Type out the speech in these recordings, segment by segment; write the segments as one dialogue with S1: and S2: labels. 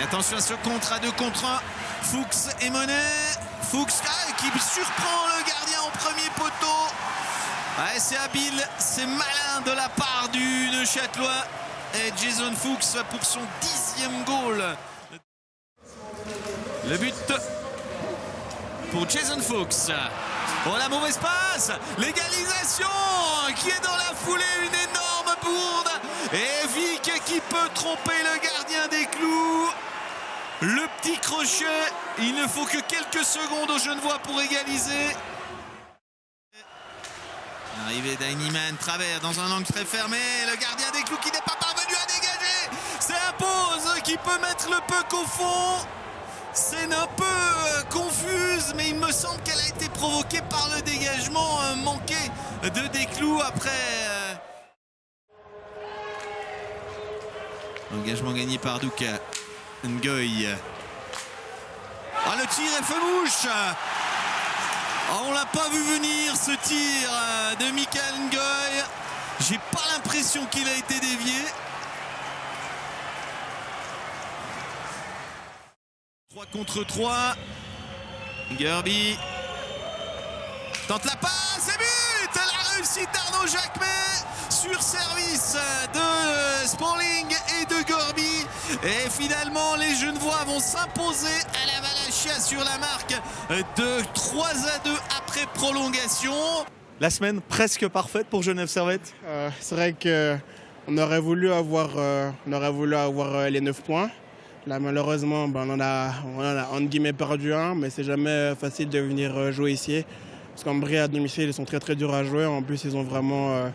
S1: attention à ce contre à 2 contre 1. Fuchs et Monet. Fuchs qui surprend le gardien au premier poteau. Ouais, c'est habile, c'est malin de la part du Neuchâtelois. Et Jason Fuchs pour son 10e goal. Le but pour Jason Fuchs. Oh, la mauvaise passe. L'égalisation qui est dans la foulée. Une énorme bourde. Et Vic qui peut tromper le gardien des Clous. Le petit crochet. Il ne faut que quelques secondes aux Genevois pour égaliser. Arrivée d'Ainyman, travers dans un angle très fermé. Le gardien des Clous qui n'est pas parvenu à dégager. C'est Impose qui peut mettre le puck au fond. C'est un peu confuse, mais il me semble qu'elle a été provoquée par le dégagement manqué de Desclous après. Engagement gagné par Duka. Ngoy. Ah, le tir est fait mouche. Ah, on l'a pas vu venir ce tir de Michael Ngoy. J'ai pas l'impression qu'il a été dévié. 3 contre 3. Gerby tente la passe et but. La réussite d'Arnaud Jacquemet sur service de Smalling et de Gerby. Et finalement, les Genevois vont s'imposer à la Valachia sur la marque de 3-2 après prolongation.
S2: La semaine presque parfaite pour Genève Servette.
S3: C'est vrai qu'on aurait voulu avoir, les 9 points. Là, malheureusement, on a entre guillemets perdu un, mais c'est jamais facile de venir jouer ici. Parce qu'Ambry à domicile, ils sont très très durs à jouer. En plus, ils ont vraiment,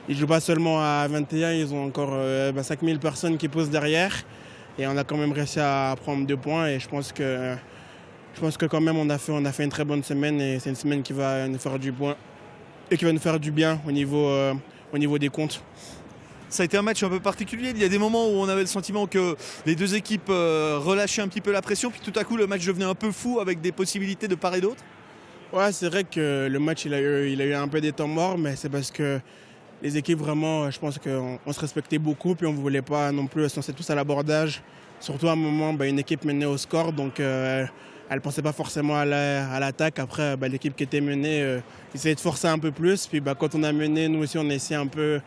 S3: ils jouent pas seulement à 21, ils ont encore 5000 personnes qui posent derrière. Et on a quand même réussi à prendre 2 points. Et je pense que quand même on a fait une très bonne semaine. Et c'est une semaine qui va nous faire du point et qui va nous faire du bien au niveau des comptes.
S2: Ça a été un match un peu particulier. Il y a des moments où on avait le sentiment que les deux équipes relâchaient un petit peu la pression, puis tout à coup le match devenait un peu fou avec des possibilités de part et d'autre.
S3: Ouais, c'est vrai que le match il a eu un peu des temps morts, mais c'est parce que les équipes vraiment, je pense qu'on se respectait beaucoup, puis on ne voulait pas non plus se lancer tous à l'abordage. Surtout à un moment, une équipe menait au score, donc elle ne pensait pas forcément à l'attaque. Après, l'équipe qui était menée essayait de forcer un peu plus. Puis quand on a mené, nous aussi on a essayé un peu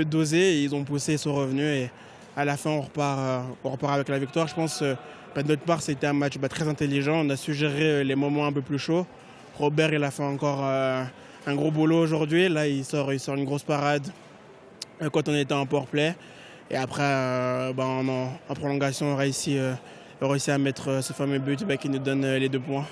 S3: doser, et ils ont poussé, ils sont revenus et à la fin on repart avec la victoire. Je pense de notre part c'était un match très intelligent, on a su gérer les moments un peu plus chauds. Robert il a fait encore un gros boulot aujourd'hui, là il sort une grosse parade quand on était en powerplay et après en prolongation on a réussi à mettre ce fameux but qui nous donne les 2 points.